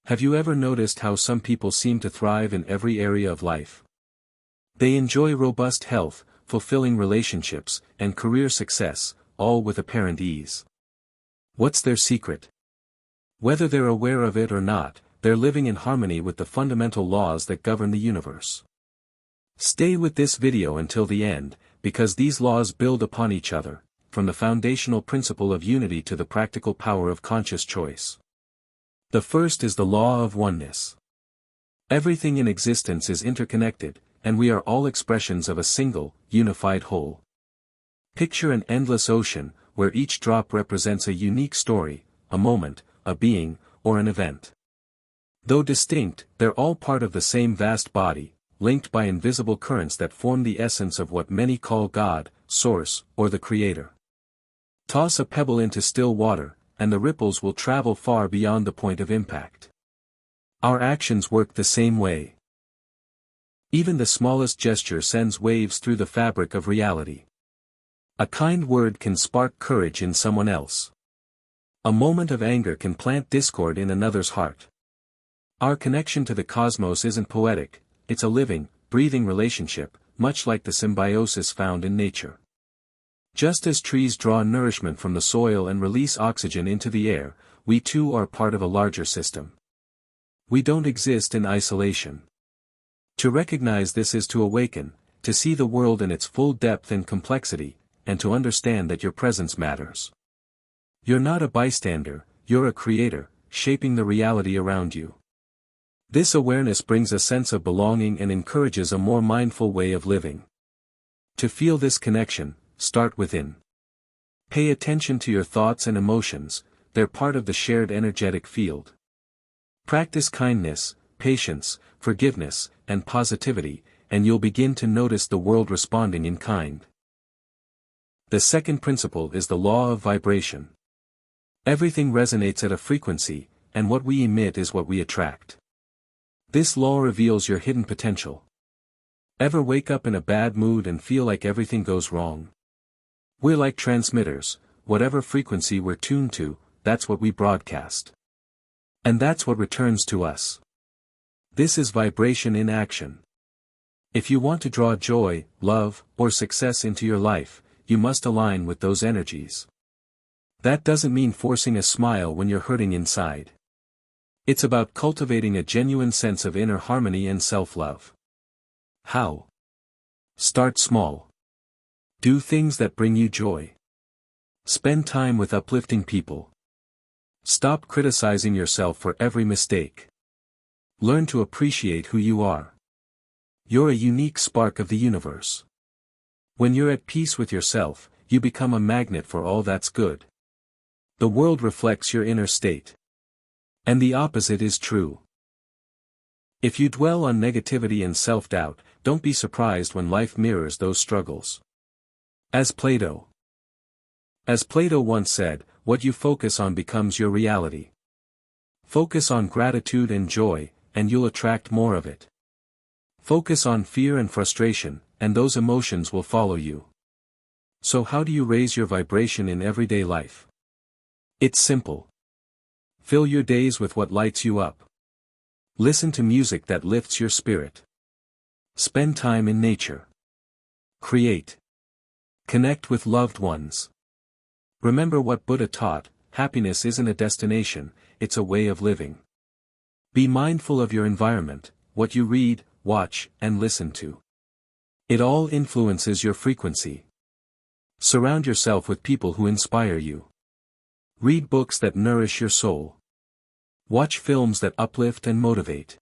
Have you ever noticed how some people seem to thrive in every area of life? They enjoy robust health, fulfilling relationships, and career success, all with apparent ease. What's their secret? Whether they're aware of it or not, they're living in harmony with the fundamental laws that govern the universe. Stay with this video until the end, because these laws build upon each other, from the foundational principle of unity to the practical power of conscious choice. The first is the law of oneness. Everything in existence is interconnected, and we are all expressions of a single, unified whole. Picture an endless ocean, where each drop represents a unique story, a moment, a being, or an event. Though distinct, they're all part of the same vast body, linked by invisible currents that form the essence of what many call God, Source, or the Creator. Toss a pebble into still water, and the ripples will travel far beyond the point of impact. Our actions work the same way. Even the smallest gesture sends waves through the fabric of reality. A kind word can spark courage in someone else. A moment of anger can plant discord in another's heart. Our connection to the cosmos isn't poetic, it's a living, breathing relationship, much like the symbiosis found in nature. Just as trees draw nourishment from the soil and release oxygen into the air, we too are part of a larger system. We don't exist in isolation. To recognize this is to awaken, to see the world in its full depth and complexity, and to understand that your presence matters. You're not a bystander, you're a creator, shaping the reality around you. This awareness brings a sense of belonging and encourages a more mindful way of living. To feel this connection, start within. Pay attention to your thoughts and emotions, they're part of the shared energetic field. Practice kindness, patience, forgiveness, and positivity, and you'll begin to notice the world responding in kind. The second principle is the law of vibration. Everything resonates at a frequency, and what we emit is what we attract. This law reveals your hidden potential. Ever wake up in a bad mood and feel like everything goes wrong? We're like transmitters, whatever frequency we're tuned to, that's what we broadcast. And that's what returns to us. This is vibration in action. If you want to draw joy, love, or success into your life, you must align with those energies. That doesn't mean forcing a smile when you're hurting inside. It's about cultivating a genuine sense of inner harmony and self-love. How? Start small. Do things that bring you joy. Spend time with uplifting people. Stop criticizing yourself for every mistake. Learn to appreciate who you are. You're a unique spark of the universe. When you're at peace with yourself, you become a magnet for all that's good. The world reflects your inner state. And the opposite is true. If you dwell on negativity and self-doubt, don't be surprised when life mirrors those struggles. As Plato once said, what you focus on becomes your reality. Focus on gratitude and joy, and you'll attract more of it. Focus on fear and frustration, and those emotions will follow you. So how do you raise your vibration in everyday life? It's simple. Fill your days with what lights you up. Listen to music that lifts your spirit. Spend time in nature. Create. Connect with loved ones. Remember what Buddha taught, happiness isn't a destination, it's a way of living. Be mindful of your environment, what you read, watch, and listen to. It all influences your frequency. Surround yourself with people who inspire you. Read books that nourish your soul. Watch films that uplift and motivate.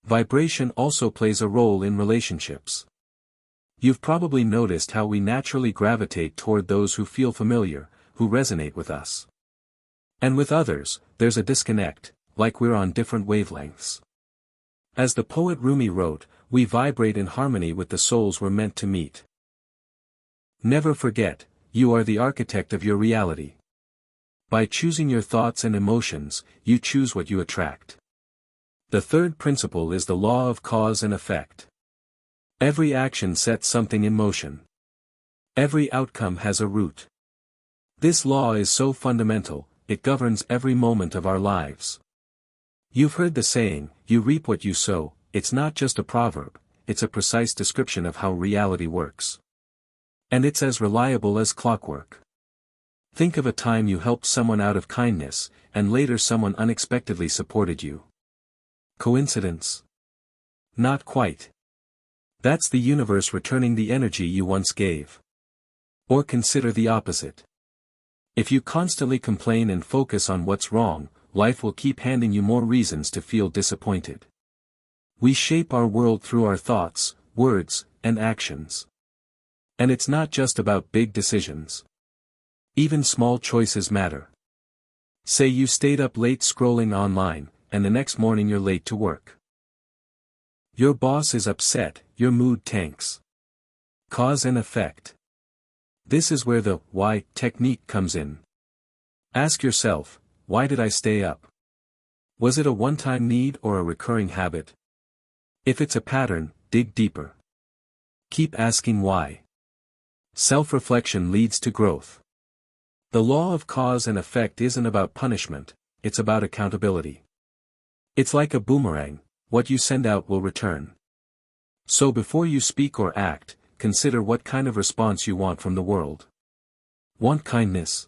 Vibration also plays a role in relationships. You've probably noticed how we naturally gravitate toward those who feel familiar, who resonate with us. And with others, there's a disconnect, like we're on different wavelengths. As the poet Rumi wrote, we vibrate in harmony with the souls we're meant to meet. Never forget, you are the architect of your reality. By choosing your thoughts and emotions, you choose what you attract. The third principle is the law of cause and effect. Every action sets something in motion. Every outcome has a root. This law is so fundamental, it governs every moment of our lives. You've heard the saying, you reap what you sow. It's not just a proverb, it's a precise description of how reality works. And it's as reliable as clockwork. Think of a time you helped someone out of kindness, and later someone unexpectedly supported you. Coincidence? Not quite. That's the universe returning the energy you once gave. Or consider the opposite. If you constantly complain and focus on what's wrong, life will keep handing you more reasons to feel disappointed. We shape our world through our thoughts, words, and actions. And it's not just about big decisions. Even small choices matter. Say you stayed up late scrolling online, and the next morning you're late to work. Your boss is upset, your mood tanks. Cause and effect. This is where the why technique comes in. Ask yourself, why did I stay up? Was it a one-time need or a recurring habit? If it's a pattern, dig deeper. Keep asking why. Self-reflection leads to growth. The law of cause and effect isn't about punishment, it's about accountability. It's like a boomerang, what you send out will return. So before you speak or act, consider what kind of response you want from the world. Want kindness?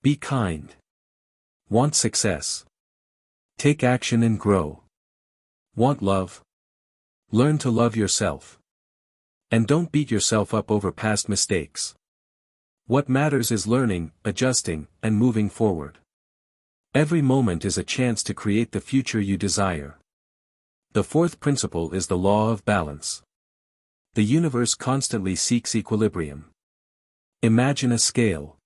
Be kind. Want success? Take action and grow. Want love? Learn to love yourself. And don't beat yourself up over past mistakes. What matters is learning, adjusting, and moving forward. Every moment is a chance to create the future you desire. The fourth principle is the law of balance. The universe constantly seeks equilibrium. Imagine a scale.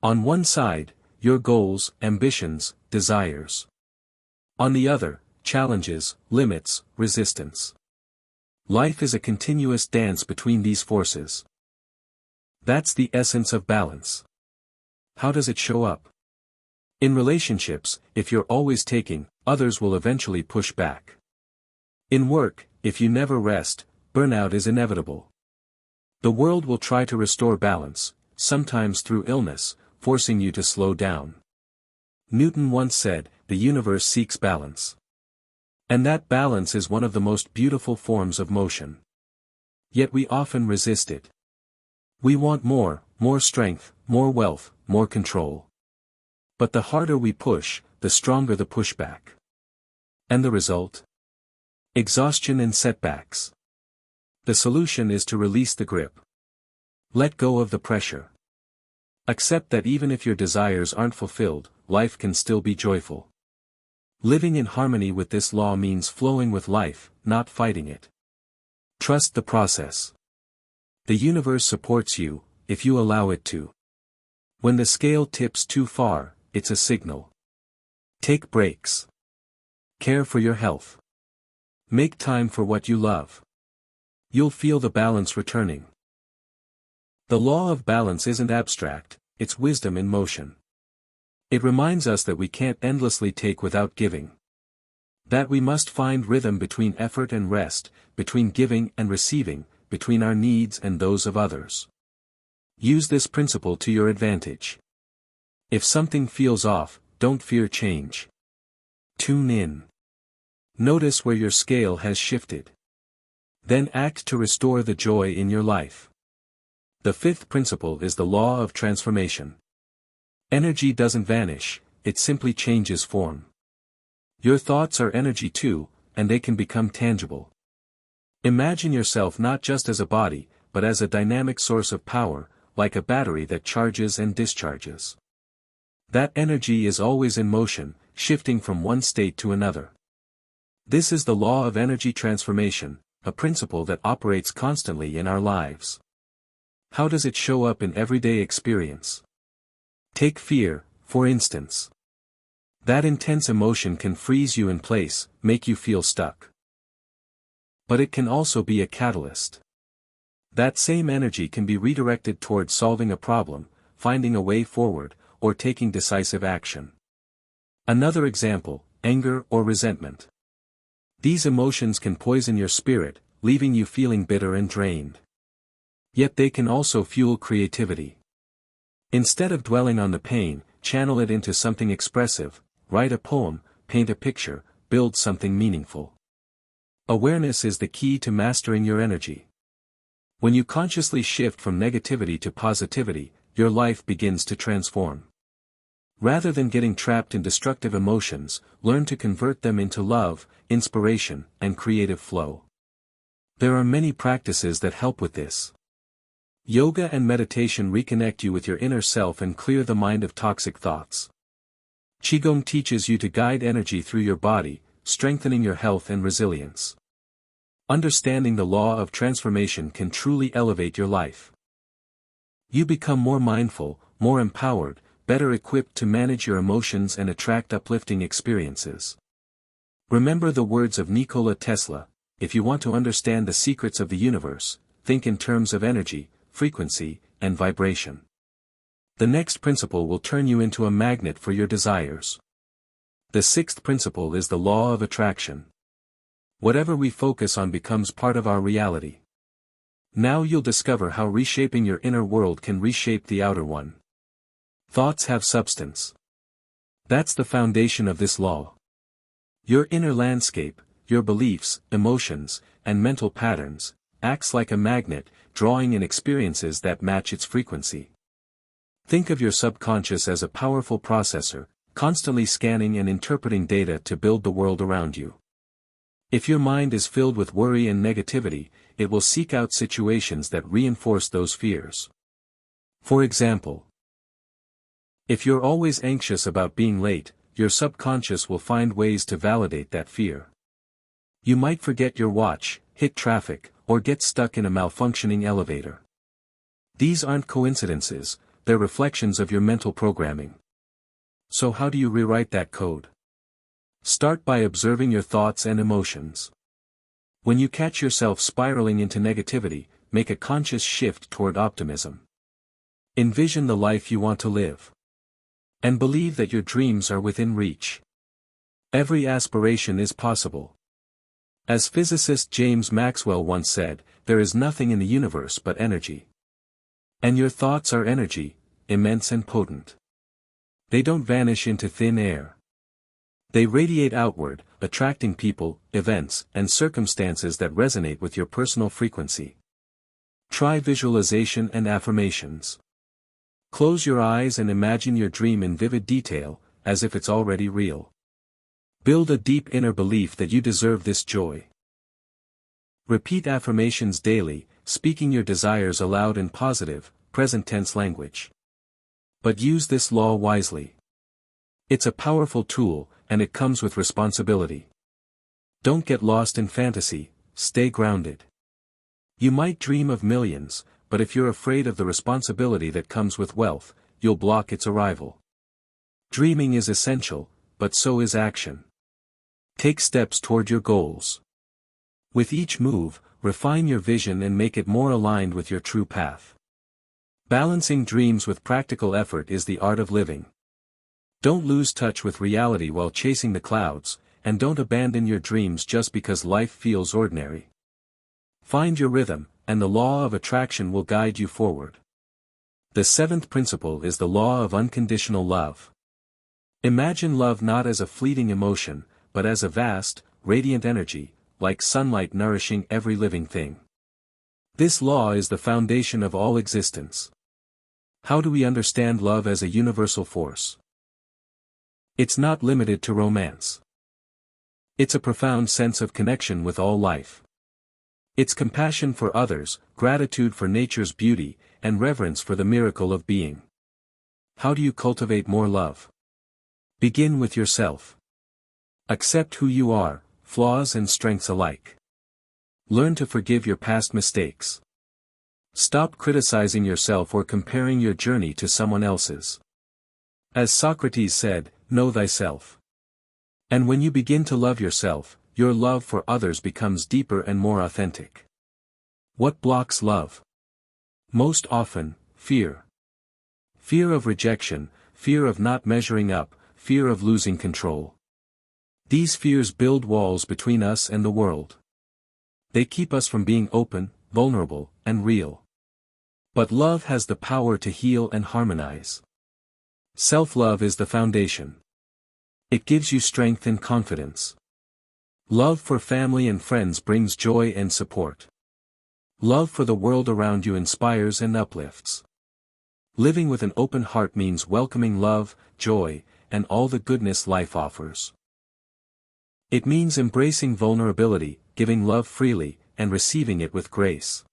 On one side, your goals, ambitions, desires. On the other, challenges, limits, resistance. Life is a continuous dance between these forces. That's the essence of balance. How does it show up? In relationships, if you're always taking, others will eventually push back. In work, if you never rest, burnout is inevitable. The world will try to restore balance, sometimes through illness, forcing you to slow down. Newton once said, the universe seeks balance. And that balance is one of the most beautiful forms of motion. Yet we often resist it. We want more strength, more wealth, more control. But the harder we push, the stronger the pushback. And the result? Exhaustion and setbacks. The solution is to release the grip. Let go of the pressure. Accept that even if your desires aren't fulfilled, life can still be joyful. Living in harmony with this law means flowing with life, not fighting it. Trust the process. The universe supports you, if you allow it to. When the scale tips too far, it's a signal. Take breaks. Care for your health. Make time for what you love. You'll feel the balance returning. The law of balance isn't abstract, it's wisdom in motion. It reminds us that we can't endlessly take without giving. That we must find rhythm between effort and rest, between giving and receiving, between our needs and those of others. Use this principle to your advantage. If something feels off, don't fear change. Tune in. Notice where your scale has shifted. Then act to restore the joy in your life. The fifth principle is the law of transformation. Energy doesn't vanish, it simply changes form. Your thoughts are energy too, and they can become tangible. Imagine yourself not just as a body, but as a dynamic source of power, like a battery that charges and discharges. That energy is always in motion, shifting from one state to another. This is the law of energy transformation, a principle that operates constantly in our lives. How does it show up in everyday experience? Take fear, for instance. That intense emotion can freeze you in place, make you feel stuck. But it can also be a catalyst. That same energy can be redirected toward solving a problem, finding a way forward, or taking decisive action. Another example, anger or resentment. These emotions can poison your spirit, leaving you feeling bitter and drained. Yet they can also fuel creativity. Instead of dwelling on the pain, channel it into something expressive, write a poem, paint a picture, build something meaningful. Awareness is the key to mastering your energy. When you consciously shift from negativity to positivity, your life begins to transform. Rather than getting trapped in destructive emotions, learn to convert them into love, inspiration, and creative flow. There are many practices that help with this. Yoga and meditation reconnect you with your inner self and clear the mind of toxic thoughts. Qigong teaches you to guide energy through your body, strengthening your health and resilience. Understanding the law of transformation can truly elevate your life. You become more mindful, more empowered, better equipped to manage your emotions and attract uplifting experiences. Remember the words of Nikola Tesla: if you want to understand the secrets of the universe, think in terms of energy, frequency, and vibration. The next principle will turn you into a magnet for your desires. The sixth principle is the law of attraction. Whatever we focus on becomes part of our reality. Now you'll discover how reshaping your inner world can reshape the outer one. Thoughts have substance. That's the foundation of this law. Your inner landscape, your beliefs, emotions, and mental patterns, acts like a magnet, drawing in experiences that match its frequency. Think of your subconscious as a powerful processor, constantly scanning and interpreting data to build the world around you. If your mind is filled with worry and negativity, it will seek out situations that reinforce those fears. For example, if you're always anxious about being late, your subconscious will find ways to validate that fear. You might forget your watch, hit traffic, or get stuck in a malfunctioning elevator. These aren't coincidences, they're reflections of your mental programming. So how do you rewrite that code? Start by observing your thoughts and emotions. When you catch yourself spiraling into negativity, make a conscious shift toward optimism. Envision the life you want to live. And believe that your dreams are within reach. Every aspiration is possible. As physicist James Maxwell once said, there is nothing in the universe but energy. And your thoughts are energy, immense and potent. They don't vanish into thin air. They radiate outward, attracting people, events, and circumstances that resonate with your personal frequency. Try visualization and affirmations. Close your eyes and imagine your dream in vivid detail, as if it's already real. Build a deep inner belief that you deserve this joy. Repeat affirmations daily, speaking your desires aloud in positive, present-tense language. But use this law wisely. It's a powerful tool, and it comes with responsibility. Don't get lost in fantasy, stay grounded. You might dream of millions, but if you're afraid of the responsibility that comes with wealth, you'll block its arrival. Dreaming is essential, but so is action. Take steps toward your goals. With each move, refine your vision and make it more aligned with your true path. Balancing dreams with practical effort is the art of living. Don't lose touch with reality while chasing the clouds, and don't abandon your dreams just because life feels ordinary. Find your rhythm, and the law of attraction will guide you forward. The seventh principle is the law of unconditional love. Imagine love not as a fleeting emotion, but as a vast, radiant energy, like sunlight nourishing every living thing. This law is the foundation of all existence. How do we understand love as a universal force? It's not limited to romance. It's a profound sense of connection with all life. It's compassion for others, gratitude for nature's beauty, and reverence for the miracle of being. How do you cultivate more love? Begin with yourself. Accept who you are, flaws and strengths alike. Learn to forgive your past mistakes. Stop criticizing yourself or comparing your journey to someone else's. As Socrates said, know thyself. And when you begin to love yourself, your love for others becomes deeper and more authentic. What blocks love? Most often, fear. Fear of rejection, fear of not measuring up, fear of losing control. These fears build walls between us and the world. They keep us from being open, vulnerable, and real. But love has the power to heal and harmonize. Self-love is the foundation. It gives you strength and confidence. Love for family and friends brings joy and support. Love for the world around you inspires and uplifts. Living with an open heart means welcoming love, joy, and all the goodness life offers. It means embracing vulnerability, giving love freely, and receiving it with grace.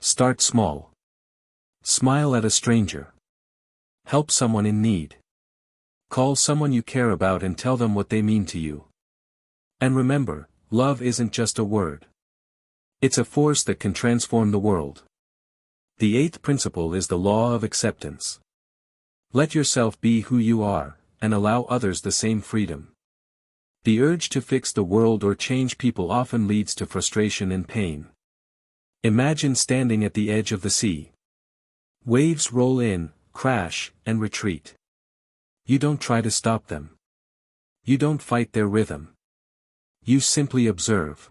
Start small. Smile at a stranger. Help someone in need. Call someone you care about and tell them what they mean to you. And remember, love isn't just a word. It's a force that can transform the world. The eighth principle is the law of acceptance. Let yourself be who you are, and allow others the same freedom. The urge to fix the world or change people often leads to frustration and pain. Imagine standing at the edge of the sea. Waves roll in, crash, and retreat. You don't try to stop them. You don't fight their rhythm. You simply observe.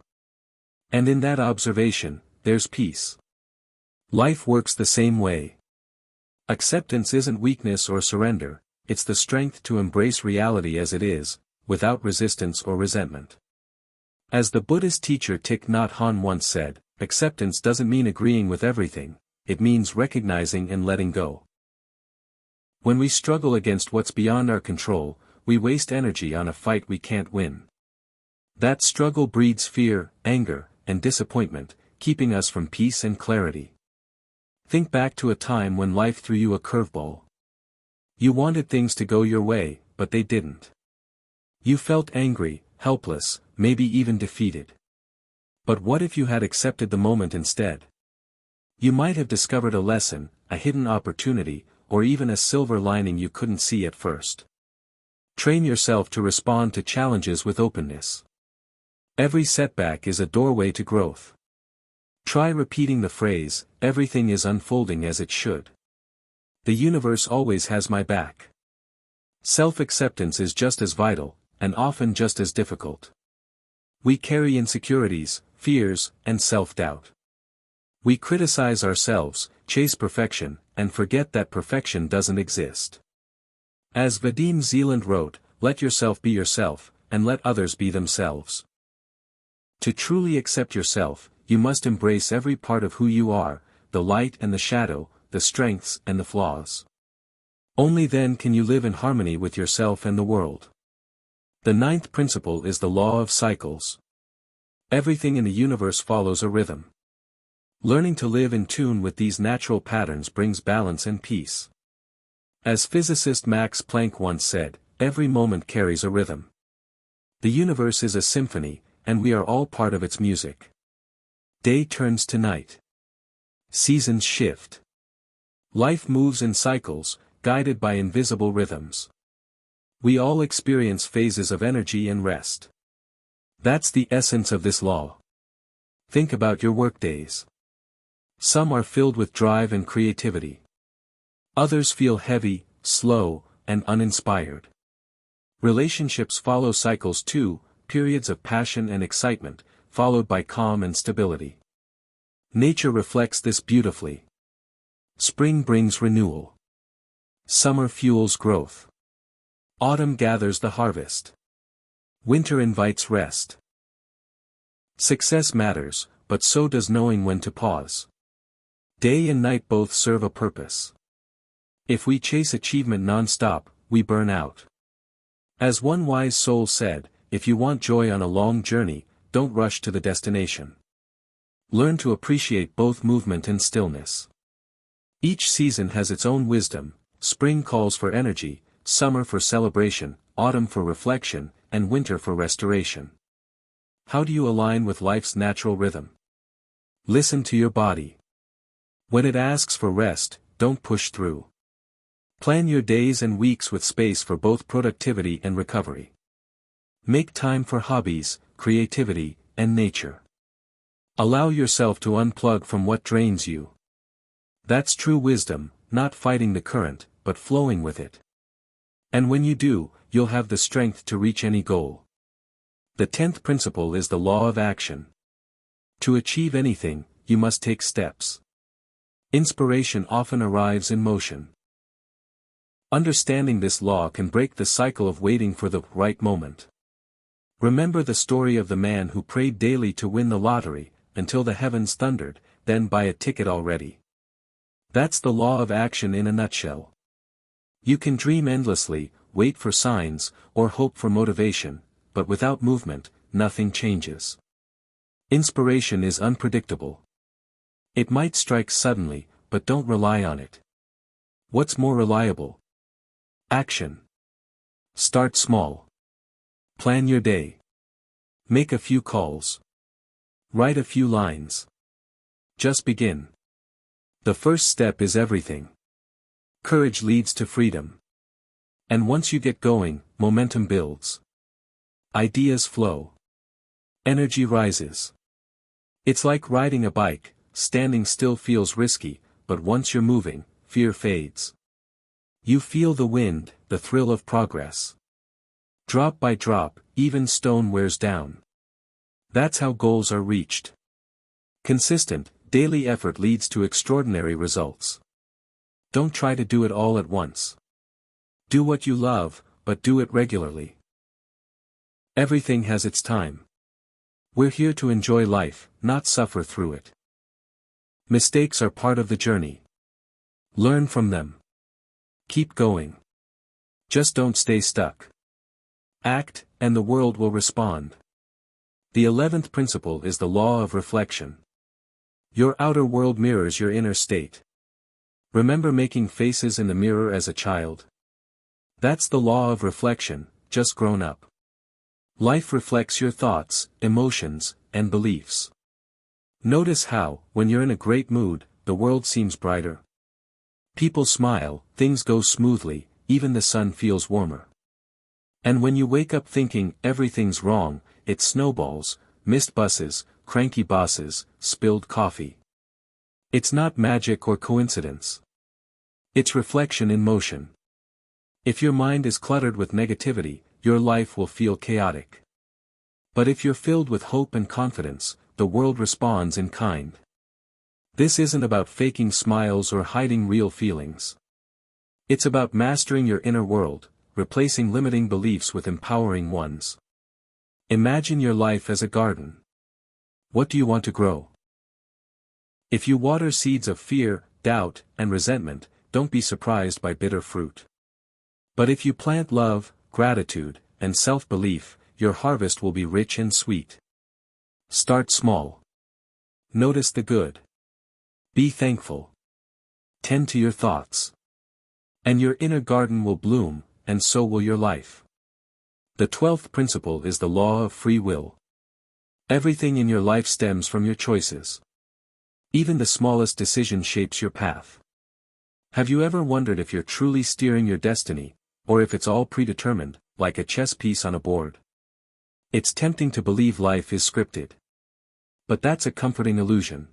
And in that observation, there's peace. Life works the same way. Acceptance isn't weakness or surrender, it's the strength to embrace reality as it is, without resistance or resentment. As the Buddhist teacher Thich Nhat Hanh once said, acceptance doesn't mean agreeing with everything, it means recognizing and letting go. When we struggle against what's beyond our control, we waste energy on a fight we can't win. That struggle breeds fear, anger, and disappointment, keeping us from peace and clarity. Think back to a time when life threw you a curveball. You wanted things to go your way, but they didn't. You felt angry, helpless, maybe even defeated. But what if you had accepted the moment instead? You might have discovered a lesson, a hidden opportunity, or even a silver lining you couldn't see at first. Train yourself to respond to challenges with openness. Every setback is a doorway to growth. Try repeating the phrase, "Everything is unfolding as it should." The universe always has my back. Self-acceptance is just as vital, and often just as difficult. We carry insecurities, fears, and self-doubt. We criticize ourselves, chase perfection, and forget that perfection doesn't exist. As Vadim Zeland wrote, let yourself be yourself, and let others be themselves. To truly accept yourself, you must embrace every part of who you are, the light and the shadow, the strengths and the flaws. Only then can you live in harmony with yourself and the world. The ninth principle is the law of cycles. Everything in the universe follows a rhythm. Learning to live in tune with these natural patterns brings balance and peace. As physicist Max Planck once said, every moment carries a rhythm. The universe is a symphony, and we are all part of its music. Day turns to night. Seasons shift. Life moves in cycles, guided by invisible rhythms. We all experience phases of energy and rest. That's the essence of this law. Think about your workdays. Some are filled with drive and creativity. Others feel heavy, slow, and uninspired. Relationships follow cycles too, periods of passion and excitement, followed by calm and stability. Nature reflects this beautifully. Spring brings renewal. Summer fuels growth. Autumn gathers the harvest. Winter invites rest. Success matters, but so does knowing when to pause. Day and night both serve a purpose. If we chase achievement non-stop, we burn out. As one wise soul said, if you want joy on a long journey, don't rush to the destination. Learn to appreciate both movement and stillness. Each season has its own wisdom. Spring calls for energy, summer for celebration, autumn for reflection, and winter for restoration. How do you align with life's natural rhythm? Listen to your body. When it asks for rest, don't push through. Plan your days and weeks with space for both productivity and recovery. Make time for hobbies, creativity, and nature. Allow yourself to unplug from what drains you. That's true wisdom, not fighting the current, but flowing with it. And when you do, you'll have the strength to reach any goal. The 10th principle is the law of action. To achieve anything, you must take steps. Inspiration often arrives in motion. Understanding this law can break the cycle of waiting for the right moment. Remember the story of the man who prayed daily to win the lottery, until the heavens thundered, then buy a ticket already. That's the law of action in a nutshell. You can dream endlessly, wait for signs, or hope for motivation, but without movement, nothing changes. Inspiration is unpredictable. It might strike suddenly, but don't rely on it. What's more reliable? Action. Start small. Plan your day. Make a few calls. Write a few lines. Just begin. The first step is everything. Courage leads to freedom. And once you get going, momentum builds. Ideas flow. Energy rises. It's like riding a bike, standing still feels risky, but once you're moving, fear fades. You feel the wind, the thrill of progress. Drop by drop, even stone wears down. That's how goals are reached. Consistent, daily effort leads to extraordinary results. Don't try to do it all at once. Do what you love, but do it regularly. Everything has its time. We're here to enjoy life, not suffer through it. Mistakes are part of the journey. Learn from them. Keep going. Just don't stay stuck. Act, and the world will respond. The 11th principle is the law of reflection. Your outer world mirrors your inner state. Remember making faces in the mirror as a child? That's the law of reflection, just grown up. Life reflects your thoughts, emotions, and beliefs. Notice how, when you're in a great mood, the world seems brighter. People smile, things go smoothly, even the sun feels warmer. And when you wake up thinking everything's wrong, it snowballs, missed buses, cranky bosses, spilled coffee. It's not magic or coincidence. It's reflection in motion. If your mind is cluttered with negativity, your life will feel chaotic. But if you're filled with hope and confidence, the world responds in kind. This isn't about faking smiles or hiding real feelings. It's about mastering your inner world, replacing limiting beliefs with empowering ones. Imagine your life as a garden. What do you want to grow? If you water seeds of fear, doubt, and resentment, don't be surprised by bitter fruit. But if you plant love, gratitude, and self-belief, your harvest will be rich and sweet. Start small. Notice the good. Be thankful. Tend to your thoughts. And your inner garden will bloom, and so will your life. The 12th principle is the law of free will. Everything in your life stems from your choices. Even the smallest decision shapes your path. Have you ever wondered if you're truly steering your destiny, or if it's all predetermined, like a chess piece on a board? It's tempting to believe life is scripted. But that's a comforting illusion.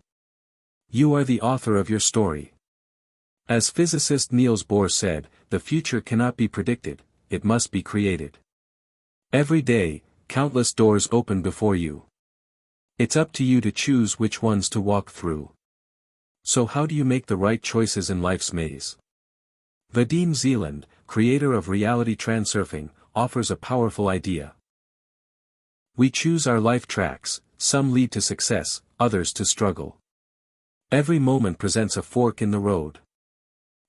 You are the author of your story. As physicist Niels Bohr said, the future cannot be predicted, it must be created. Every day, countless doors open before you. It's up to you to choose which ones to walk through. So how do you make the right choices in life's maze? Vadim Zeland, creator of reality transurfing, offers a powerful idea. We choose our life tracks, some lead to success, others to struggle. Every moment presents a fork in the road.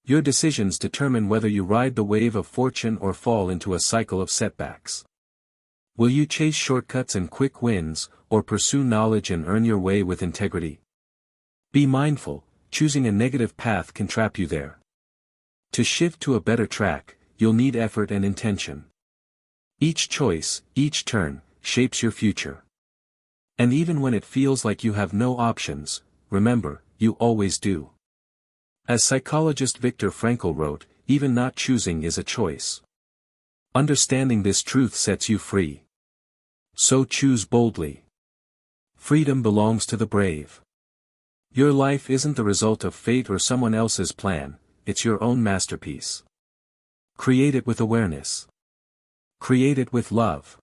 Your decisions determine whether you ride the wave of fortune or fall into a cycle of setbacks. Will you chase shortcuts and quick wins, or pursue knowledge and earn your way with integrity? Be mindful, choosing a negative path can trap you there. To shift to a better track, you'll need effort and intention. Each choice, each turn, shapes your future. And even when it feels like you have no options, remember, you always do. As psychologist Viktor Frankl wrote, even not choosing is a choice. Understanding this truth sets you free. So choose boldly. Freedom belongs to the brave. Your life isn't the result of fate or someone else's plan, it's your own masterpiece. Create it with awareness. Create it with love.